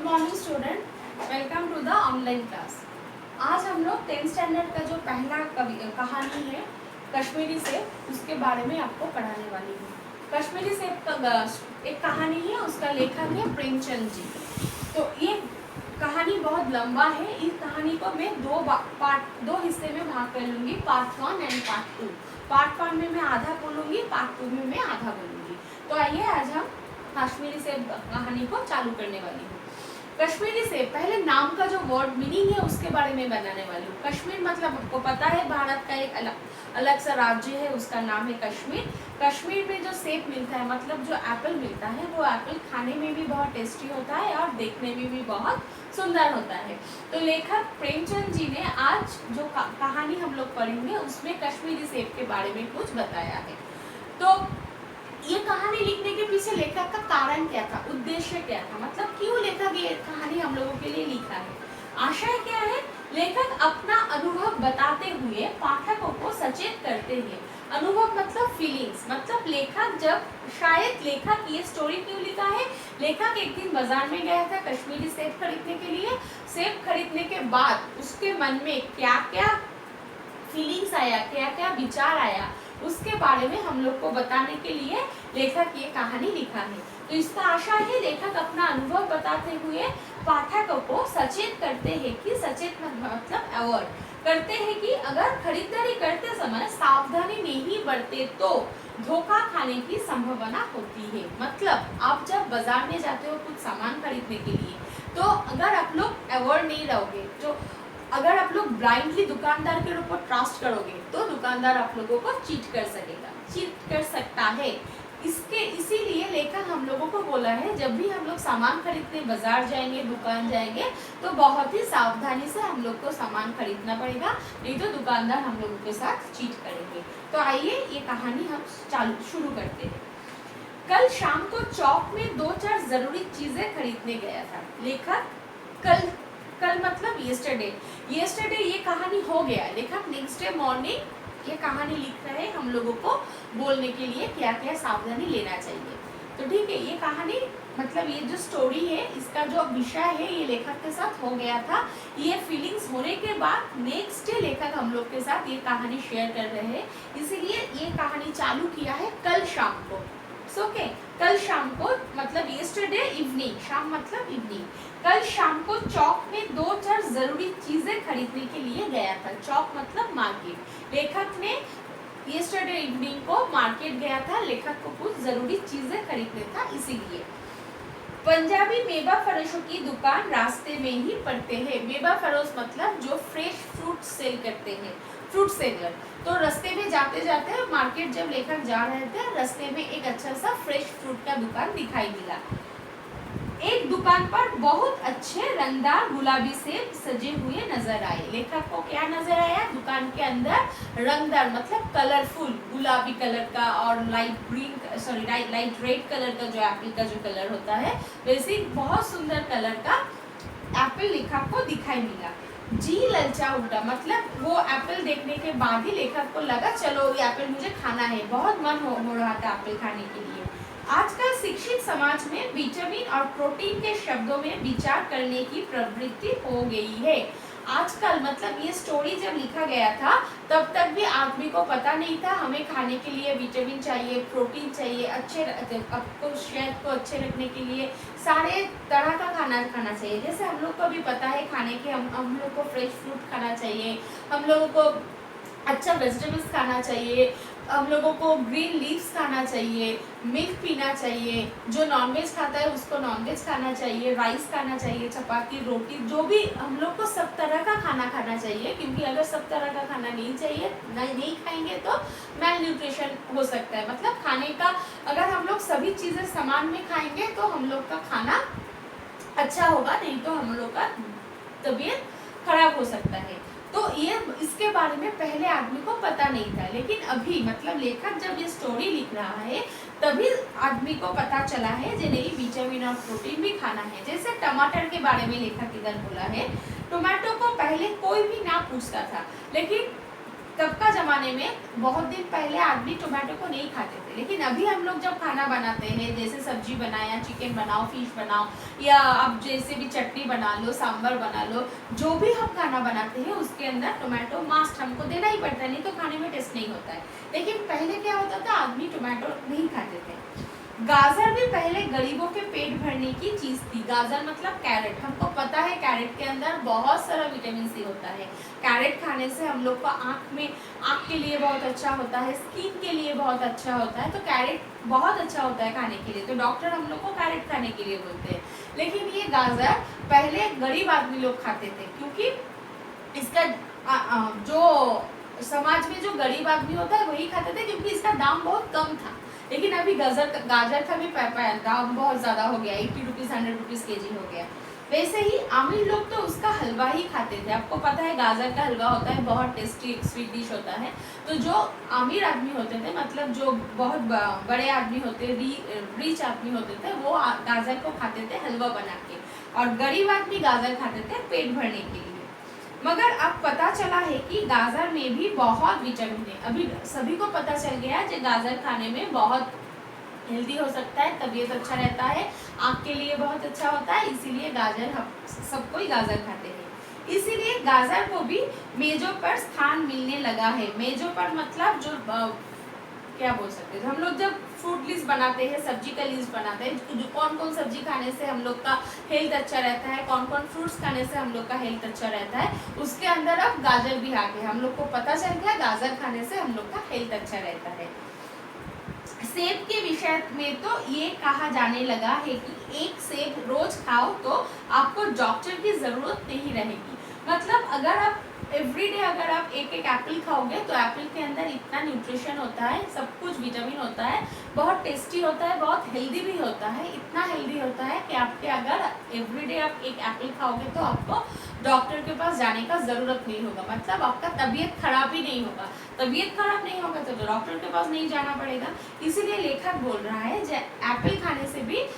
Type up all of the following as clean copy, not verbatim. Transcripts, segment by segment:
Morning student, welcome to the online class. आज हम लोग 10th स्टैंडर्ड का जो पहला कहानी है कश्मीरी सेब, उसके बारे में आपको पढ़ाने वाली हूँ। कश्मीरी सेब का एक कहानी है, उसका लेखक है प्रेमचंद जी। तो ये कहानी बहुत लंबा है। इस कहानी को मैं दो हिस्से में भाग कर लूँगी, पार्ट 1 एंड पार्ट 2। पार्ट 1 में मैं आधा बोलूँगी, पार्ट 2 में मैं आधा बोलूँगी। तो आइए आज हम कश्मीरी सेब कहानी को चालू करने वाली हूँ। कश्मीरी सेब, पहले नाम का जो वर्ड मीनिंग है उसके बारे में बनाने वाली हूँ। कश्मीर मतलब आपको पता है भारत का एक अलग सा राज्य है, उसका नाम है कश्मीर। कश्मीर में जो सेब मिलता है, मतलब जो एप्पल मिलता है, वो एप्पल खाने में भी बहुत टेस्टी होता है और देखने में भी बहुत सुंदर होता है। तो लेखक प्रेमचंद जी ने आज जो कहानी हम लोग पढ़ेंगे उसमें कश्मीरी सेब के बारे में कुछ बताया है। तो ये कहानी लिखने के पीछे लेखक का कारण क्या था, उद्देश्य क्या था, मतलब क्यों लेखक ये कहानी हम लोगों के लिए लिखा है, आशय क्या है। लेखक अपना अनुभव बताते हुए पाठकों को सचेत करते हैं। अनुभव मतलब फीलिंग्स, मतलब लेखक ये स्टोरी क्यों लिखा है। लेखक एक दिन बाजार में गया था कश्मीरी सेब खरीदने के लिए। सेब खरीदने के बाद उसके मन में क्या क्या फीलिंग्स आया, क्या क्या विचार आया, उसके बारे में हम लोग को बताने के लिए लेखक ये कहानी लिखा है। तो इसका आशा है लेखक अपना अनुभव बताते हुए पाठकों को सचेत करते हैं कि सचेत मतलब अवेयर करते हैं कि अगर खरीदारी करते समय सावधानी नहीं बरते तो धोखा खाने की संभावना होती है। मतलब आप जब बाजार में जाते हो कुछ सामान खरीदने के लिए, तो अगर आप लोग अवेयर नहीं रहोगे, जो अगर आप लोग ब्लाइंडली दुकानदार के ऊपर ट्रस्ट करोगे तो दुकानदार आप लोगों को चीट कर सकता है। इसीलिए लेखक हम लोगों को बोला है, जब भी हम लोग सामान खरीदने बाजार जाएंगे, दुकान जाएंगे, तो बहुत ही सावधानी से हम लोग को सामान खरीदना पड़ेगा, नहीं तो दुकानदार हम लोगों के साथ चीट करेंगे। तो आइए ये कहानी हम शुरू करते हैं। कल शाम को चौक में 2-4 जरूरी चीजें खरीदने गया था। लेखक कल मतलब येस्टरडे ये कहानी हो गया। लेखक नेक्स्ट डे मॉर्निंग ये कहानी लिख रहे हैं हम लोगों को बोलने के लिए क्या क्या सावधानी लेना चाहिए। तो ठीक है, ये कहानी मतलब ये जो स्टोरी है, इसका जो विषय है, ये लेखक के साथ हो गया था। ये फीलिंग्स होने के बाद नेक्स्ट डे लेखक हम लोग के साथ ये कहानी शेयर कर रहे हैं, इसीलिए ये कहानी चालू किया है कल शाम को। ओके, कल शाम को मतलब येस्टरडे इवनिंग, शाम मतलब इवनिंग। कल शाम को चौक में 2-4 जरूरी चीजें खरीदने के लिए गया था। चौक मतलब मार्केट। लेखक ने येस्टरडे इवनिंग को मार्केट गया था, लेखक को कुछ जरूरी चीजें खरीदने था, इसीलिए। पंजाबी मेवा फरोशों की दुकान रास्ते में ही पड़ते हैं। मेवा फरोश मतलब जो फ्रेश फ्रूट सेल करते हैं, फ्रूट सेलर। तो रास्ते में जाते जाते मार्केट जब लेखक जा रहे थे, रास्ते में एक अच्छा सा फ्रेश फ्रूट का दुकान दिखाई मिला। एक दुकान पर बहुत अच्छे रंगदार गुलाबी सेब सजे हुए नजर आए। लेखक को क्या नजर आया, दुकान के अंदर रंगदार मतलब कलरफुल गुलाबी कलर का और लाइट रेड कलर का जो एप्पल का जो कलर होता है, वैसे बहुत सुंदर कलर का एप्पल लेखक को दिखाई मिला। जी ललचा उठा, मतलब वो एप्पल देखने के बाद ही लेखक को लगा चलो ये एप्पल मुझे खाना है, बहुत मन हो रहा था एप्पल खाने के लिए। आजकल शिक्षित समाज में विटामिन और प्रोटीन के शब्दों में विचार करने की प्रवृत्ति हो गई है। आजकल मतलब ये स्टोरी जब लिखा गया था तब तक भी आदमी को पता नहीं था हमें खाने के लिए विटामिन चाहिए, प्रोटीन चाहिए, आपको सेहत को अच्छे रखने के लिए सारे तरह का खाना खाना चाहिए। जैसे हम लोग को भी पता है खाने के, हम लोग को फ्रेश फ्रूट खाना चाहिए, हम लोगों को अच्छा वेजिटेबल्स खाना चाहिए, हम लोगों को ग्रीन लीव्स खाना चाहिए, मिल्क पीना चाहिए, जो नॉनवेज खाता है उसको नॉनवेज खाना चाहिए, राइस खाना चाहिए, चपाती रोटी, जो भी हम लोग को सब तरह का खाना खाना चाहिए, क्योंकि अगर सब तरह का खाना नहीं खाएंगे तो मेल न्यूट्रिशन हो सकता है। मतलब खाने का अगर हम लोग सभी चीज़ें समान में खाएंगे तो हम लोग का खाना अच्छा होगा, नहीं तो हम लोग का तबीयत खराब हो सकता है। तो ये इसके बारे में पहले आदमी को पता नहीं था, लेकिन अभी मतलब लेखक जब ये स्टोरी लिख रहा है तभी आदमी को पता चला है कि नहीं विटामिन और प्रोटीन भी खाना है। जैसे टमाटर के बारे में लेखक इधर बोला है, टमाटो को पहले कोई भी ना पूछता था, लेकिन तब का ज़माने में बहुत दिन पहले आदमी टोमेटो को नहीं खाते थे, लेकिन अभी हम लोग जब खाना बनाते हैं, जैसे सब्जी बनाया, चिकन बनाओ, फिश बनाओ, या अब जैसे भी चटनी बना लो, सांभर बना लो, जो भी हम खाना बनाते हैं उसके अंदर टोमेटो मस्ट हमको देना ही पड़ता है, नहीं तो खाने में टेस्ट नहीं होता है। लेकिन पहले क्या होता था, आदमी टोमेटो नहीं खाते थे। गाजर भी पहले गरीबों के पेट भरने की चीज थी। गाजर मतलब कैरेट, हमको पता है कैरेट के अंदर बहुत सारा विटामिन सी होता है। कैरेट खाने से हम लोग को आँख के लिए बहुत अच्छा होता है, स्किन के लिए बहुत अच्छा होता है, तो कैरेट बहुत अच्छा होता है खाने के लिए, तो डॉक्टर हम लोग को कैरेट खाने के लिए बोलते हैं। लेकिन ये गाजर पहले गरीब आदमी लोग खाते थे, क्योंकि इसका जो समाज में जो गरीब आदमी होता है वही खाते थे, क्योंकि इसका दाम बहुत कम था। लेकिन अभी गाजर का भी दाम बहुत ज़्यादा हो गया, 80 रुपीज़ 100 रुपीज़ केजी हो गया। वैसे ही अमीर लोग तो उसका हलवा ही खाते थे। आपको पता है गाजर का हलवा होता है, बहुत टेस्टी स्वीट डिश होता है। तो जो अमीर आदमी होते थे, मतलब जो बहुत बड़े आदमी होते, रिच आदमी होते थे, वो गाजर को खाते थे हलवा बना के, और गरीब आदमी गाजर खाते थे पेट भरने के लिए। मगर अब पता चला है कि गाजर में भी बहुत विटामिन है। अभी सभी को पता चल गया कि गाजर खाने में बहुत हेल्दी हो सकता है, तबीयत अच्छा रहता है, आँख के लिए बहुत अच्छा होता है, इसीलिए गाजर हम सब कोई गाजर खाते हैं। इसीलिए गाजर को भी मेजों पर स्थान मिलने लगा है। मेजों पर मतलब जो क्या बोल सकते हैं, हम लोग जब फ्रूट लिस्ट बनाते हैं, सब्जी का लिस्ट बनाते हैं, जो कौन कौन सब्जी खाने से हम लोग का हेल्थ अच्छा रहता है, कौन कौन फ्रूट्स खाने से हम लोग का हेल्थ अच्छा रहता है, उसके अंदर अब गाजर भी आ गए। हम लोग को पता चल गया गाजर खाने से हम लोग का हेल्थ अच्छा रहता है। सेब के विषय में तो ये कहा जाने लगा है कि एक सेब रोज खाओ तो आपको डॉक्टर की जरूरत नहीं रहेगी। मतलब अगर आप एवरीडे अगर आप एक एप्पल खाओगे तो एप्पल के अंदर इतना न्यूट्रिशन होता है, सब कुछ विटामिन होता है, बहुत टेस्टी होता है, बहुत हेल्दी भी होता है। इतना हेल्दी होता है कि आपके अगर एवरीडे आप एक एप्पल खाओगे तो आपको डॉक्टर के पास जाने का ज़रूरत नहीं होगा। मतलब आपका तबीयत खराब ही नहीं होगा। तबीयत खराब नहीं होगा तो डॉक्टर के पास नहीं जाना पड़ेगा। इसीलिए लेखक बोल रहा है एप्पल खाने से भी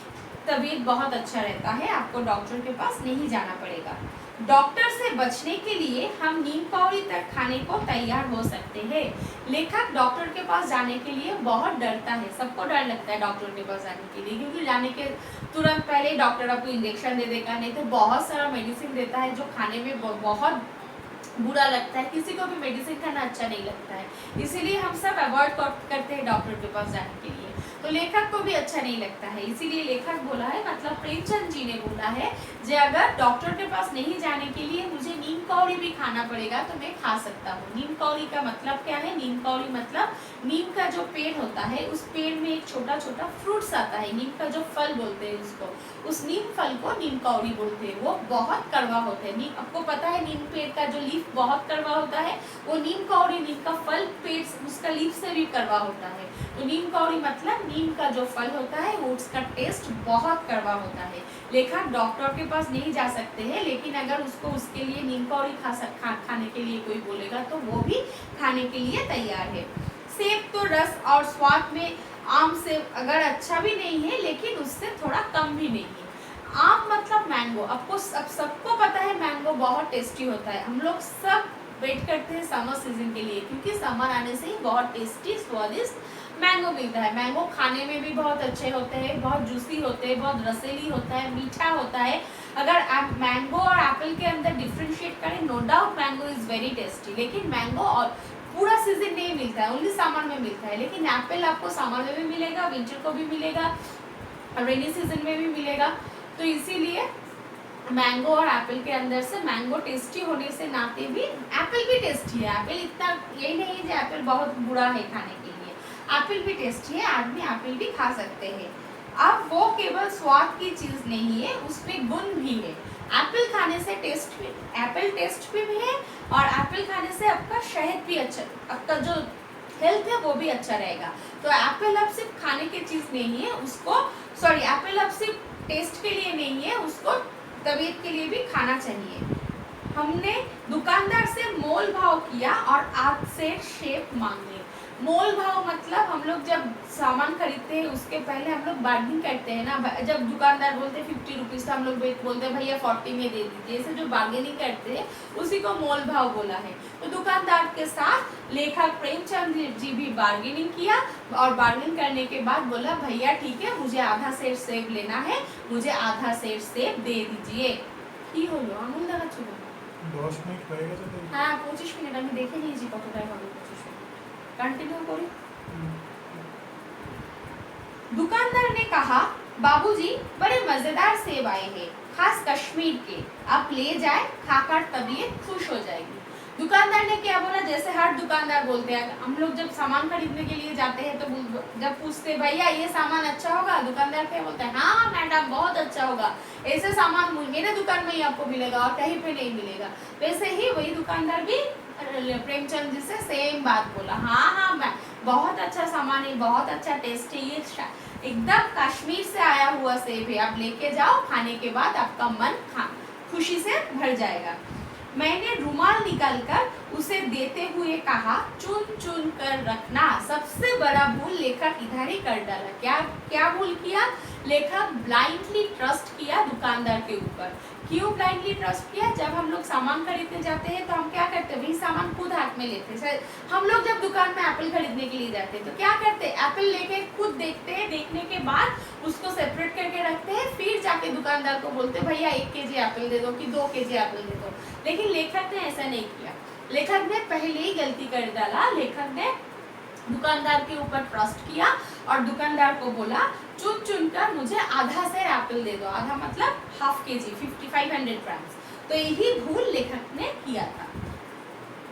तबीयत बहुत अच्छा रहता है, आपको डॉक्टर के पास नहीं जाना पड़ेगा। डॉक्टर से बचने के लिए हम नीम कौड़ी तक खाने को तैयार हो सकते हैं। लेखक डॉक्टर के पास जाने के लिए बहुत डरता है। सबको डर लगता है डॉक्टर के पास जाने के लिए, क्योंकि जाने के तुरंत पहले डॉक्टर आपको इंजेक्शन दे देगा, नहीं तो बहुत सारा मेडिसिन देता है जो खाने में बहुत बुरा लगता है। किसी को भी मेडिसिन खाना अच्छा नहीं लगता है, इसीलिए हम सब अवॉइड करते हैं डॉक्टर के पास जाने के लिए। तो लेखक को भी अच्छा नहीं लगता है, इसीलिए लेखक बोला है, मतलब प्रेमचंद जी ने बोला है, जे अगर डॉक्टर के पास नहीं जाने के लिए मुझे नीम कौड़ी भी खाना पड़ेगा तो मैं खा सकता हूँ। नीम कौड़ी का मतलब क्या है? नीम कौड़ी मतलब नीम का जो पेड़ होता है, उस पेड़ में एक छोटा छोटा फ्रूट्स आता है, नीम का जो फल बोलते हैं उसको, उस नीम फल को नीम कौड़ी बोलते हैं। वो बहुत कड़वा होता है। नीम, आपको पता है नीम पेड़ का जो लीफ बहुत कड़वा होता है, वो नीम कौड़ी, नीम का फल पेड़ उसका लीफ से भी कड़वा होता है। तो नीम कौड़ी मतलब नीम का जो फल होता है वो उसका टेस्ट बहुत कड़वा होता है। लेखक डॉक्टर के पास नहीं जा सकते हैं, लेकिन अगर उसको उसके लिए नीम कौड़ी खाने के लिए कोई बोलेगा तो वो भी खाने के लिए तैयार है। सेब तो रस और स्वाद में आम से अगर अच्छा भी नहीं है, लेकिन उससे थोड़ा कम भी नहीं है। आम मतलब मैंगो। आपको सबको पता है मैंगो बहुत टेस्टी होता है। हम लोग सब वेट करते हैं समर सीजन के लिए, क्योंकि समर आने से ही बहुत टेस्टी स्वादिष्ट मैंगो मिलता है। मैंगो खाने में भी बहुत अच्छे होते हैं, बहुत जूसी होते हैं, बहुत रसीली होता है, मीठा होता है। अगर आप मैंगो और एप्पल के अंदर डिफ्रेंशिएट करें, no doubt mango is very tasty, लेकिन मैंगो और पूरा सीजन नहीं मिलता है, ओनली समर में मिलता है। लेकिन एप्पल आपको समर में भी मिलेगा, विंटर को भी मिलेगा, रेनी सीजन में भी मिलेगा। तो इसीलिए मैंगो और एप्पल के अंदर से मैंगो टेस्टी होने से नाते भी एप्पल भी टेस्टी है। एप्पल इतना यही नहीं है कि एप्पल बहुत बुरा है खाने के लिए, एप्पल भी टेस्टी है, आदमी एप्पल भी खा सकते हैं। अब वो केवल स्वाद की चीज़ नहीं है, उसमें गुण भी है। एप्पल खाने से एप्पल टेस्ट भी है, और एप्पल खाने से आपका सेहत भी अच्छा, आपका जो हेल्थ है वो भी अच्छा रहेगा। तो एप्पल अब सिर्फ खाने की चीज़ नहीं है, एप्पल अब सिर्फ टेस्ट के लिए नहीं है, उसको तबीयत के लिए भी खाना चाहिए। हमने दुकानदार से मोल भाव किया और आज से सेब मांगे। मोल भाव मतलब हम लोग जब सामान खरीदते हैं उसके पहले हम लोग बार्गेनिंग करते हैं ना। जब दुकानदार बोलते हैं 50 रुपीज़ तो हम लोग बोलते हैं भैया 40 में दे दीजिए। ऐसे जो बार्गेनिंग करते हैं उसी को मोल भाव बोला है। तो दुकानदार के साथ लेखक प्रेमचंद जी भी बार्गेनिंग किया और बार्गेनिंग करने के बाद बोला भैया ठीक है, मुझे आधा सेर सेब लेना है, मुझे आधा सेर सेब दे दीजिए। কি হলো আঙুল দেখাচ্ছিল 10 মিনিট হয়ে গেছে তো। হ্যাঁ 25 মিনিট আমি দেখে নিয়েছি কতটাই হবে 25 মিনিট। कंटिन्यू करी। दुकानदार ने कहा बाबूजी बड़े मजेदार सेब आए हैं, खास कश्मीर के, आप ले जाए, खाकर तबीयत खुश हो जाएगी। दुकानदार ने क्या बोला, जैसे हर दुकानदार बोलते हैं, हम लोग जब सामान खरीदने के लिए जाते हैं तो जब पूछते भैया ये सामान अच्छा होगा, दुकानदार क्या बोलते हैं हाँ मैडम बहुत अच्छा होगा, ऐसे सामान मेरे दुकान में ही आपको मिलेगा और कहीं पे नहीं मिलेगा। वैसे ही वही दुकानदार भी प्रेमचंद जी से सेम बात बोला, हाँ हाँ मैं बहुत अच्छा सामान है, बहुत अच्छा टेस्ट है, ये एकदम कश्मीर से आया हुआ सेब है, आप लेके जाओ, खाने के बाद आपका मन खुशी से भर जाएगा। मैंने रुमाल निकालकर उसे देते हुए कहा चुन चुन कर रखना। सबसे बड़ा भूल लेखक इधर ही कर डाला। क्या भूल किया? लेखक ब्लाइंडली ट्रस्ट किया दुकानदार के ऊपर। क्यों ब्लाइंडली ट्रस्ट किया? जब हम लोग सामान खरीदने जाते हैं तो हम क्या करते हैं, वही सामान खुद हाथ में लेते हैं। हम लोग जब दुकान में एप्पल खरीदने के लिए जाते हैं तो क्या करते हैं, एप्पल लेके खुद देखते हैं, देखने के बाद उसको सेपरेट करके रखते हैं, फिर जाके दुकानदार को बोलते हैं भैया 1 केजी एप्पल दे दो कि 2 केजी एप्पल दे दो। लेकिन लेखक ने ऐसा नहीं किया। लेखक ने पहले ही गलती कर डाला। लेखक ने दुकानदार के ऊपर ट्रस्ट किया और दुकानदार को बोला चुन चुन कर मुझे आधा सेर एप्पल दे दो। आधा मतलब हाफ केजी 5500 ग्राम्स। तो यही भूल लेखक ने किया था।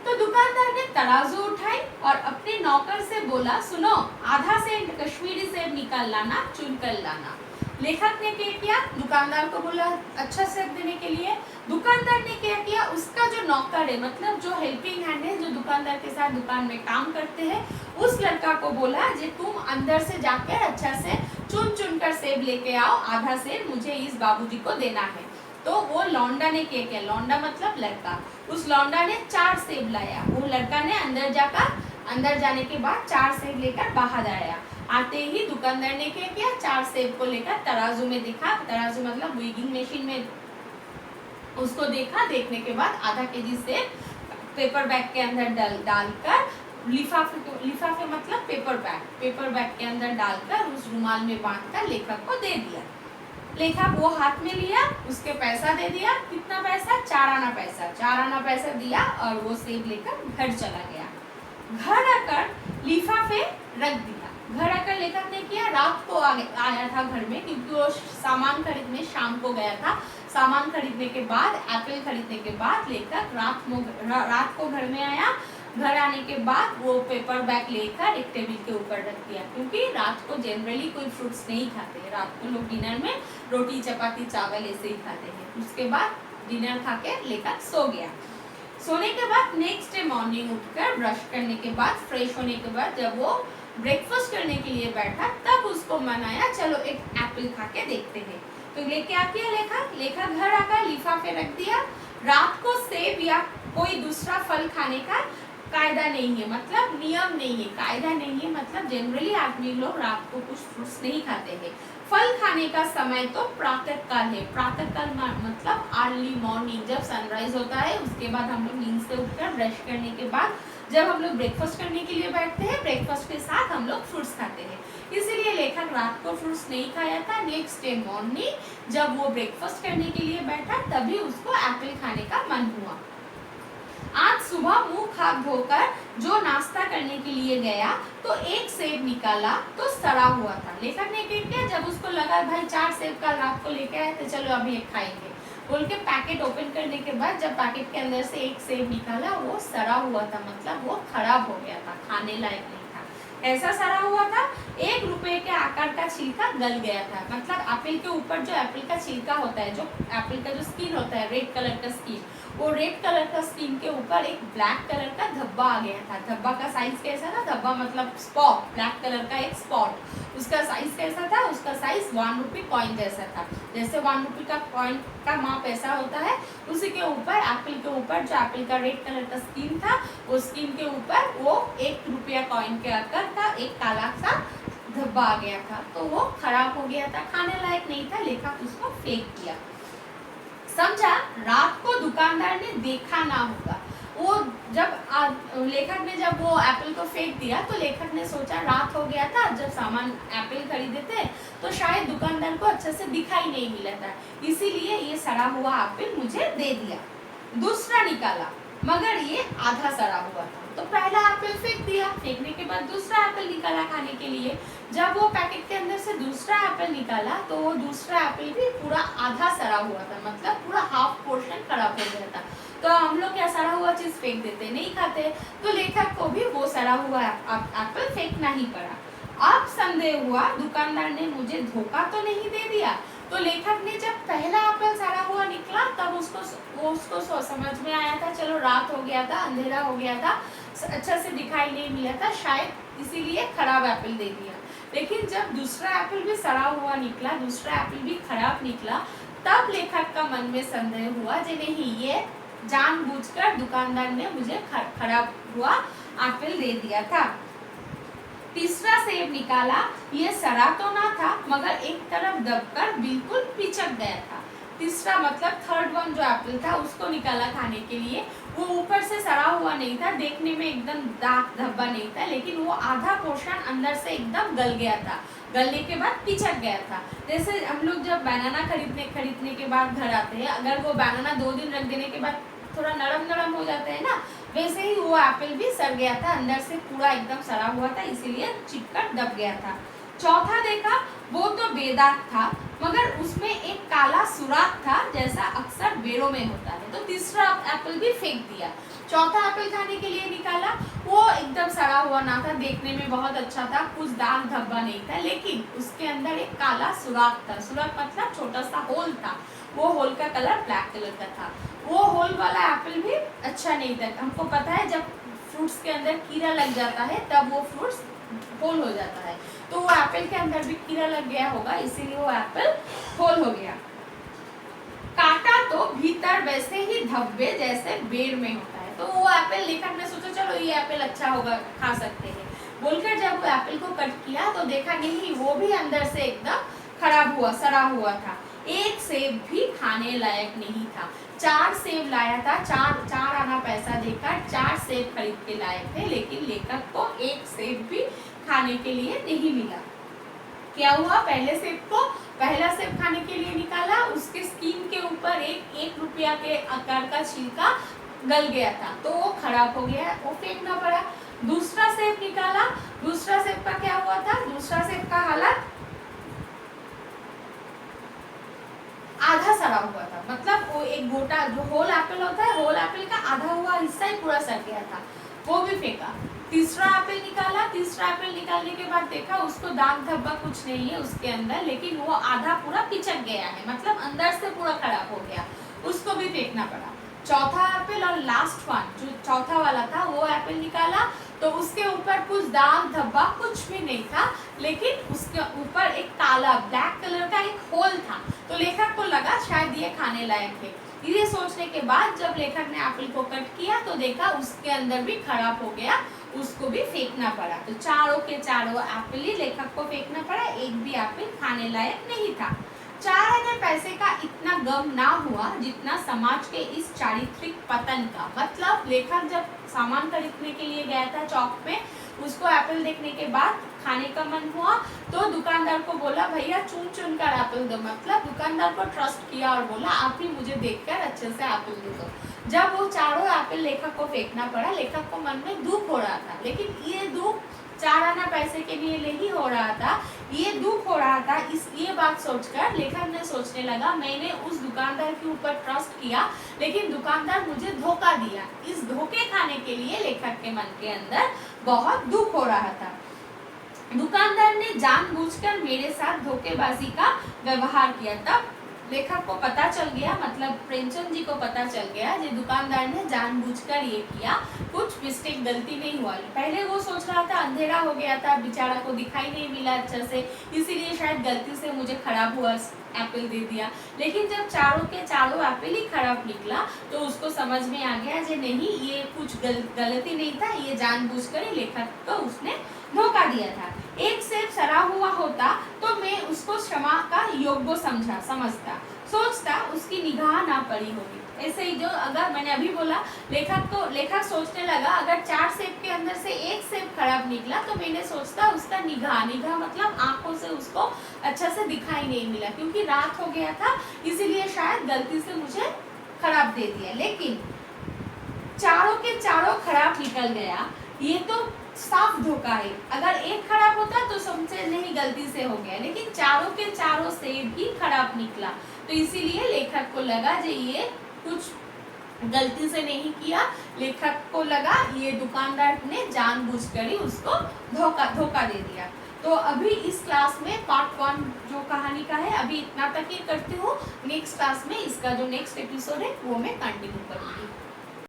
तो दुकानदार ने तराजू उठाई और अपने नौकर से बोला सुनो, आधा सेर कश्मीरी सेब निकाल लाना, चुन कर लाना। लेखक ने क्या किया, दुकानदार को बोला अच्छा सेब देने के लिए। दुकानदार ने क्या किया, उसका जो नौकर है मतलब जो हेल्पिंग हैंड है, जो दुकानदार के साथ दुकान में काम करते हैं, उस लड़का को बोला जे तुम अंदर से जाकर अच्छा से चुन चुन कर सेब लेके आओ, आधा सेब मुझे इस बाबूजी को देना है। तो वो लौंडा ने क्या किया, लौंडा मतलब लड़का, उस लौंडा ने 4 सेब लाया। वो लड़का ने अंदर जाने के बाद 4 सेब लेकर बाहर आया। आते ही दुकानदार ने क्या किया, 4 सेब को लेकर तराजू में देखा, तराजू मतलब वेइंग मशीन में उसको देखा। देखने के बाद आधा केजी सेब पेपर बैग के अंदर डालकर लिफाफे मतलब पेपर बैग के अंदर डालकर उस रुमाल में बांधकर लेखक को दे दिया। लेखक वो हाथ में लिया, उसके पैसा दे दिया। कितना पैसा? 4 आना पैसा। 4 आना पैसा दिया और वो सेब लेकर घर चला गया। घर आकर लिफाफे रख दिया। घर आकर लेखक ने किया, रात को आया था घर में, क्योंकि वो सामान खरीदने शाम को गया था। सामान खरीदने के बाद, एप्पल खरीदने के बाद लेखक रात को घर में आया। घर आने के बाद वो पेपर बैग लेकर एक टेबल के ऊपर रख दिया, क्योंकि रात को जनरली कोई फ्रूट्स नहीं खाते। रात को लोग डिनर में रोटी चपाती चावल ऐसे ही खाते हैं। उसके बाद डिनर खा के लेकर सो गया। सोने के बाद नेक्स्ट डे मॉर्निंग उठकर ब्रश करने के बाद, फ्रेश होने के बाद जब वो ब्रेकफास्ट करने के लिए बैठा, तब उसको मन आया चलो एक एप्पल खा के देखते हैं। तो ये क्या किया लेखक घर आकर लिफाफे रख दिया। रात को सेब या कोई दूसरा फल खाने का कायदा नहीं है, मतलब नियम नहीं है, कायदा नहीं है, मतलब जनरली आदमी लोग रात को कुछ फ्रूट्स नहीं खाते हैं। फल खाने का समय तो प्रातः काल है। प्रातः काल मतलब अर्ली मॉर्निंग, जब सनराइज होता है उसके बाद हम लोग नींद से उठकर ब्रश करने के बाद जब हम लोग ब्रेकफास्ट करने के लिए बैठते हैं, ब्रेकफास्ट के साथ हम लोग फ्रूट्स खाते हैं। इसीलिए लेखक रात को फ्रूट्स नहीं खाया था। नेक्स्ट डे मॉर्निंग जब वो ब्रेकफास्ट करने के लिए बैठा, तभी उसको एप्पल खाने का मन हुआ। आज सुबह मुंह हाथ धोकर जो नाश्ता करने के लिए गया तो एक सेब निकाला तो सड़ा हुआ था। लेखक ने क्या किया, जब उसको लगा भाई 4 सेब का रात को लेके आए तो चलो अभी एक खाएंगे बोल के पैकेट ओपन करने के बाद जब पैकेट के अंदर से एक सेब निकाला, वो सड़ा हुआ था, मतलब वो खराब हो गया था, खाने लायक नहीं था। ऐसा सड़ा हुआ था, 1 रुपए के आकार का छिलका गल गया था। मतलब एप्पल के ऊपर जो एप्पल का छिलका होता है, जो एप्पल का जो स्किन होता है, रेड कलर का स्किन, वो रेड कलर का स्किन के ऊपर एक ब्लैक कलर का धब्बा आ गया था। धब्बा का साइज कैसा था? धब्बा मतलब स्पॉट, ब्लैक कलर का एक स्पॉट। उसका साइज कैसा था? उसका साइज 1 रुपी कॉइन जैसा था। जैसे 1 रुपी का कॉइन का माप ऐसा होता है, उसी के ऊपर एप्पल के ऊपर जो एप्पल का रेड कलर का स्किन था, वो स्किन के ऊपर वो 1 रुपया कॉइन के आकार का एक काला सा धब्बा आ गया था। तो वो खराब हो गया था, खाने लायक नहीं था, लेखक उसको फेंक दिया। समझा? रात को दुकानदार ने देखा ना होगा। वो जब लेखक ने जब वो एप्पल को फेंक दिया तो लेखक ने सोचा रात हो गया था, जब सामान एप्पल खरीदे थे तो शायद दुकानदार को अच्छे से दिखाई नहीं मिला था, इसीलिए ये सड़ा हुआ एप्पल मुझे दे दिया। दूसरा निकाला मगर ये आधा सड़ा हुआ था। तो पहला एप्पल फेंक दिया, फेंकने के बाद दूसरा एप्पल निकाला खाने के लिए। जब वो पैकेट के अंदर से दूसरा एप्पल निकाला तो वो दूसरा एप्पल भी पूरा आधा सड़ा हुआ था, मतलब पूरा हाफ पोर्शन खराब हो गया था। तो हम लोग क्या सड़ा हुआ चीज फेंक देते, नहीं खाते, तो लेखक को भी वो सड़ा हुआ एप्पल फेंकना ही पड़ा। अब संदेह हुआ दुकानदार ने मुझे धोखा तो नहीं दे दिया। तो लेखक ने जब पहला एप्पल सड़ा हुआ निकला तब उसको समझ में आया था, चलो रात हो गया था, अंधेरा हो गया था, अच्छा से दिखाई नहीं मिला था, शायद इसीलिए खराब एप्पल दे दिया। लेकिन जब दूसरा एप्पल भी सड़ा हुआ निकला, दूसरा एप्पल भी खराब निकला, तब लेखक का मन में संदेह हुआ कि नहीं, ये जानबूझकर दुकानदार ने मुझे खराब हुआ एप्पल दे दिया था। तीसरा सेब निकाला, ये सड़ा तो ना था मगर एक तरफ दबकर बिल्कुल पिचक गया था। तीसरा मतलब थर्ड वन जो एप्पल था उसको निकाला खाने के लिए, वो ऊपर से सड़ा हुआ नहीं था, देखने में एकदम दाग धब्बा नहीं था, लेकिन वो आधा पोर्शन अंदर से एकदम गल गया था, गलने के बाद पिचक गया था। जैसे हम लोग जब बनाना खरीदने के बाद घर आते हैं, अगर वो बनाना 2 दिन रख देने के बाद थोड़ा नरम हो जाता है ना, वैसे ही वो एप्पल भी सड़ गया था, अंदर से पूरा एकदम सड़ा हुआ था, इसीलिए चिपकर दब गया था। चौथा देखा, वो तो बेदाग था मगर उसमें एक काला सुराख था, जैसा अक्सर बेरों में होता है। तो तीसरा एप्पल भी फेंक दिया। चौथा एप्पल खाने के लिए निकाला, वो एकदम सड़ा हुआ ना था, देखने में बहुत अच्छा था, कुछ दाग धब्बा नहीं था, लेकिन उसके अंदर एक काला सुराख था। सुराख मतलब छोटा सा होल था, वो होल का कलर ब्लैक कलर का था। वो होल वाला एप्पल भी अच्छा नहीं था। हमको पता है जब फ्रूट्स के अंदर कीड़ा लग जाता है तब वो फ्रूट्स होल हो जाता है, तो वो एप्पल के अंदर भी कीड़ा लग गया होगा, इसीलिए वो एप्पल होल हो गया। काटा तो भीतर वैसे ही धब्बे जैसे बेर में होता है। तो वो एप्पल लेखक ने सोचा चलो ये एप्पल अच्छा होगा, खा सकते हैं बोलकर जब वो एप्पल को कट किया तो देखा नहीं, वो भी अंदर से एकदम खराब हुआ, सड़ा हुआ था। एक सेब भी खाने लायक नहीं था। 4 सेब लाया था, 4 आना पैसा देकर 4 सेब खरीद के लाए थे, लेकिन लेखक को एक सेब भी खाने के लिए नहीं मिला। क्या हुआ, पहला सेब खाने के लिए निकाला, उसके स्किन के ऊपर एक 1 रुपया के आकार का छिलका गल गया था, तो वो खराब हो गया, वो फेंकना पड़ा। दूसरा सेब निकाला, दूसरा सेब का क्या हुआ था, दूसरा सेब का हालत आधा सड़ा हुआ था, मतलब वो एक गोटा जो होल एप्पल होता है, होल एप्पल का आधा हुआ हिस्सा ही पूरा सड़ गया था, वो भी फेंका। तीसरा एप्पल निकाला, तीसरा एप्पल निकालने के बाद देखा उसको दाग धब्बा कुछ नहीं है उसके अंदर, लेकिन वो आधा पूरा पिचक गया है, मतलब अंदर से पूरा खराब हो गया, उसको भी फेंकना पड़ा। चौथा एप्पल और लास्ट वन जो चौथा वाला था वो एप्पल निकाला, तो उसके ऊपर कुछ दाग धब्बा कुछ भी नहीं था, लेकिन उसके ऊपर एक काला ब्लैक कलर का एक होल था, तो लेखक को लगा शायद ये खाने लायक है। ये सोचने के बाद जब लेखक ने एप्पल को कट किया तो देखा उसके अंदर भी खराब हो गया, उसको भी फेंकना पड़ा। तो चारों के चारों एप्पल ही लेखक को फेंकना पड़ा, एक भी एप्पल खाने लायक नहीं था। 4 आने पैसे का इतना गम ना हुआ जितना समाज के इस चारित्रिक पतन का। मतलब लेखक जब सामान खरीदने के लिए गया था चौक में, उसको एप्पल देखने के बाद खाने का मन हुआ, तो दुकानदार को बोला भैया चुन कर एप्पल दो, मतलब दुकानदार को ट्रस्ट किया और बोला आप ही मुझे देखकर अच्छे से एप्पल दे दो। जब वो चारों एप्पल लेखक को फेंकना पड़ा, लेखक को मन में दुख हो रहा था, लेकिन ये दुख 4 आना पैसे के लिए नहीं हो रहा था, ये दुख हो रहा था ये बात सोचकर लेखक ने सोचने लगा मैंने उस दुकानदार के ऊपर ट्रस्ट किया, लेकिन दुकानदार मुझे धोखा दिया। इस धोखे खाने के लिए लेखक के मन के अंदर बहुत दुख हो रहा था। दुकानदार ने जानबूझकर मेरे साथ धोखेबाजी का व्यवहार किया। तब लेखक को पता चल गया, मतलब प्रेमचंद जी को पता चल गया कि दुकानदार ने जानबूझकर ये किया, कुछ मिस्टेक गलती नहीं हुआ। पहले वो सोच रहा था अंधेरा हो गया था, बेचारा को दिखाई नहीं मिला अच्छा से, इसीलिए शायद गलती से मुझे खराब हुआ एप्पल दे दिया। लेकिन जब चारों के चारों एप्पल ही खराब निकला तो उसको समझ में आ गया कि नहीं, ये कुछ गलती नहीं था, ये जानबूझकर ही लेखक को उसने धोखा दिया था। एक सेब सड़ा हुआ होता तो मैं उसको क्षमा का योग्य समझता, सोचता उसकी निगाह ना पड़ी होगी। ऐसे ही जो अगर मैंने अभी बोला, लेखक सोचने लगा अगर 4 सेब के अंदर से एक सेब खराब निकला तो मैंने सोचता उसका निगाह मतलब आंखों से उसको अच्छा से दिखाई नहीं मिला, क्योंकि रात हो गया था इसीलिए शायद गलती से मुझे खराब दे दिया। लेकिन चारों के चारों खराब निकल गया, ये तो साफ धोखा है। अगर एक खराब होता तो समझे नहीं गलती से हो गया, लेकिन चारों के चारों सेब ही खराब निकला, तो इसीलिए लेखक को लगा कि ये कुछ गलती से नहीं किया। लेखक को लगा ये दुकानदार ने जानबूझकर ही उसको धोखा दे दिया। तो अभी इस क्लास में पार्ट 1 जो कहानी का है अभी इतना तक ही करती हूँ। नेक्स्ट क्लास में इसका जो नेक्स्ट एपिसोड है वो मैं कंटिन्यू करूँगी।